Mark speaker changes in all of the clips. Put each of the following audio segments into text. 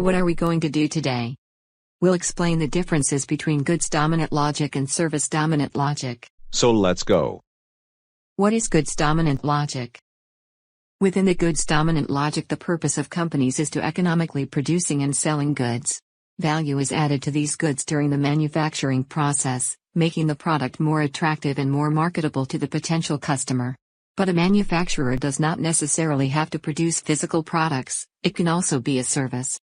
Speaker 1: what are we going to do today? We'll explain the differences between goods-dominant logic and service-dominant logic.
Speaker 2: So let's go.
Speaker 1: What is goods-dominant logic? Within the goods-dominant logic, the purpose of companies is to economically producing and selling goods. Value is added to these goods during the manufacturing process, making the product more attractive and more marketable to the potential customer. But a manufacturer does not necessarily have to produce physical products, it can also be a service.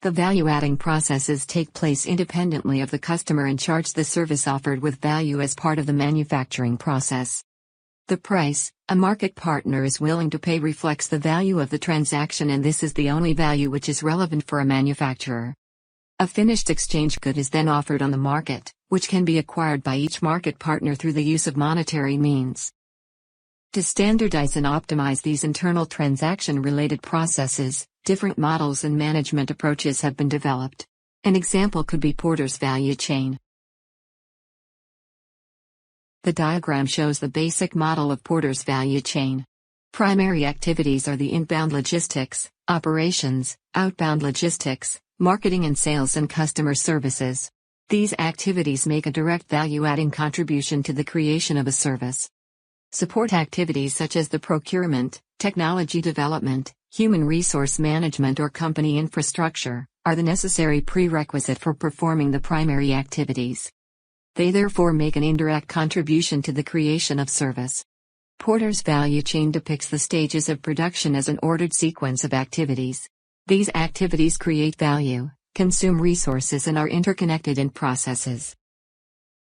Speaker 1: The value-adding processes take place independently of the customer and charge the service offered with value as part of the manufacturing process. The price a market partner is willing to pay reflects the value of the transaction, and this is the only value which is relevant for a manufacturer. A finished exchange good is then offered on the market, which can be acquired by each market partner through the use of monetary means. To standardize and optimize these internal transaction-related processes, different models and management approaches have been developed. An example could be Porter's value chain. The diagram shows the basic model of Porter's value chain. Primary activities are the inbound logistics, operations, outbound logistics, marketing and sales, and customer services. These activities make a direct value-adding contribution to the creation of a service. Support activities such as the procurement, technology development, human resource management, or company infrastructure are the necessary prerequisite for performing the primary activities. They therefore make an indirect contribution to the creation of service. Porter's value chain depicts the stages of production as an ordered sequence of activities. These activities create value, consume resources, and are interconnected in processes.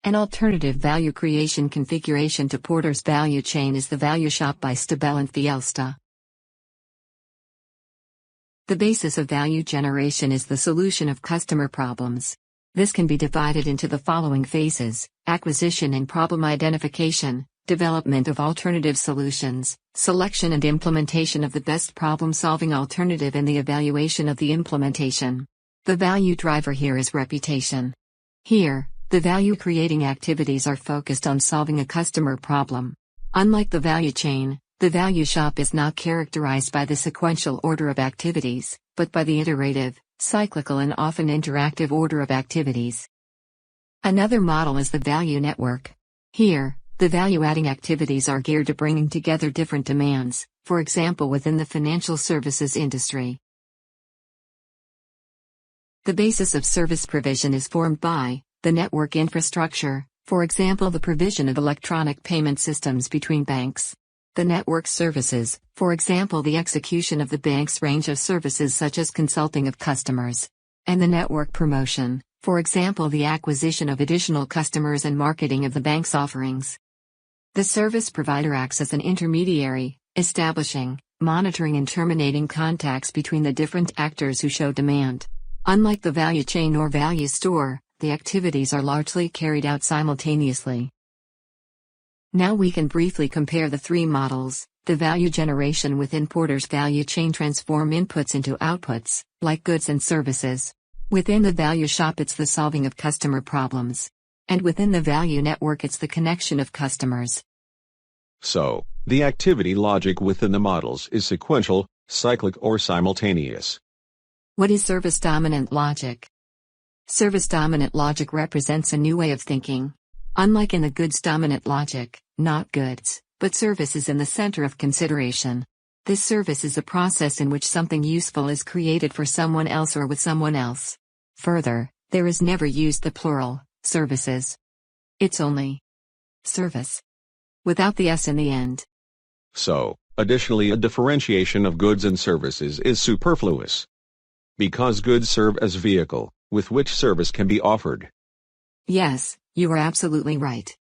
Speaker 1: An alternative value creation configuration to Porter's value chain is the value shop by Stabell and Fielsta. The basis of value generation is the solution of customer problems. This can be divided into the following phases: acquisition and problem identification, development of alternative solutions, selection and implementation of the best problem-solving alternative, and the evaluation of the implementation. The value driver here is reputation. Here, the value-creating activities are focused on solving a customer problem. Unlike the value chain, the value shop is not characterized by the sequential order of activities, but by the iterative, cyclical, and often interactive order of activities. Another model is the value network. Here, the value-adding activities are geared to bringing together different demands, for example within the financial services industry. The basis of service provision is formed by the network infrastructure, for example the provision of electronic payment systems between banks. The network services, for example the execution of the bank's range of services such as consulting of customers. And the network promotion, for example the acquisition of additional customers and marketing of the bank's offerings. The service provider acts as an intermediary, establishing, monitoring, and terminating contacts between the different actors who show demand. Unlike the value chain or value store, the activities are largely carried out simultaneously. Now we can briefly compare the three models. The value generation within Porter's value chain transform inputs into outputs, like goods and services. Within the value shop it's the solving of customer problems. And within the value network it's the connection of customers.
Speaker 2: So, the activity logic within the models is sequential, cyclic, or simultaneous.
Speaker 1: What is service-dominant logic? Service-dominant logic represents a new way of thinking. Unlike in the goods-dominant logic, not goods, but service is in the center of consideration. This service is a process in which something useful is created for someone else or with someone else. Further, there is never used the plural, services. It's only service, without the S in the end.
Speaker 2: So, additionally, a differentiation of goods and services is superfluous. Because goods serve as vehicle, with which service can be offered.
Speaker 1: Yes, you are absolutely right.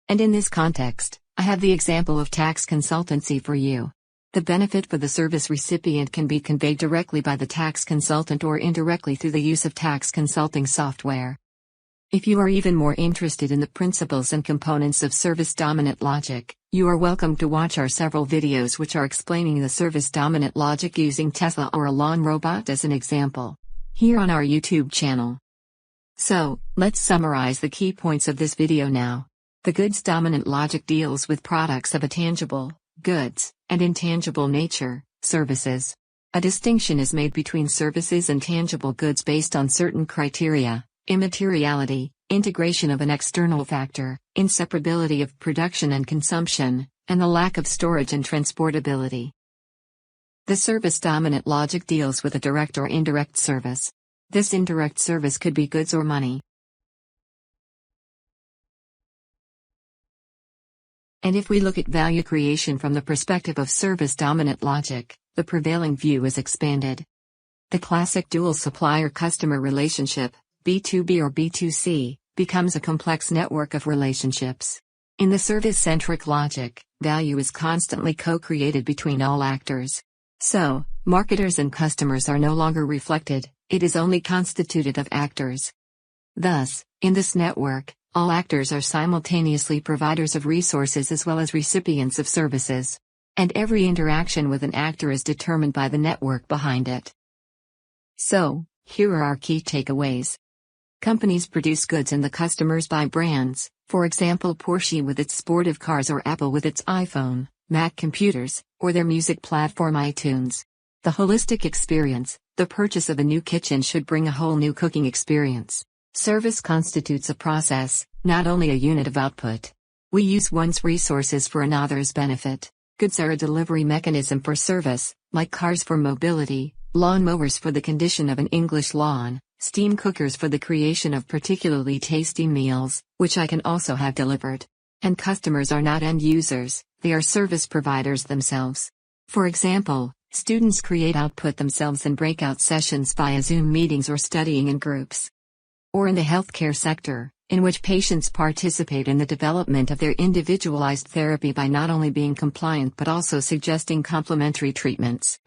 Speaker 1: And in this context, I have the example of tax consultancy for you. The benefit for the service recipient can be conveyed directly by the tax consultant or indirectly through the use of tax consulting software. If you are even more interested in the principles and components of service-dominant logic, you are welcome to watch our several videos which are explaining the service-dominant logic using Tesla or a lawn robot as an example, here on our YouTube channel. So, let's summarize the key points of this video now. The goods-dominant logic deals with products of a tangible, goods, and intangible nature, services. A distinction is made between services and tangible goods based on certain criteria: immateriality, integration of an external factor, inseparability of production and consumption, and the lack of storage and transportability. The service-dominant logic deals with a direct or indirect service. This indirect service could be goods or money. And if we look at value creation from the perspective of service-dominant logic, the prevailing view is expanded. The classic dual supplier-customer relationship, B2B or B2C, becomes a complex network of relationships. In the service-centric logic, value is constantly co-created between all actors. So, marketers and customers are no longer reflected, it is only constituted of actors. Thus, in this network, all actors are simultaneously providers of resources as well as recipients of services. And every interaction with an actor is determined by the network behind it. So, here are our key takeaways. Companies produce goods and the customers buy brands, for example Porsche with its sportive cars or Apple with its iPhone, Mac computers, or their music platform iTunes. The holistic experience, the purchase of a new kitchen should bring a whole new cooking experience. Service constitutes a process, not only a unit of output. We use one's resources for another's benefit. Goods are a delivery mechanism for service, like cars for mobility, lawn mowers for the condition of an English lawn, steam cookers for the creation of particularly tasty meals, which I can also have delivered. And customers are not end users, they are service providers themselves. For example, students create output themselves in breakout sessions via Zoom meetings or studying in groups. Or in the healthcare sector, in which patients participate in the development of their individualized therapy by not only being compliant but also suggesting complementary treatments.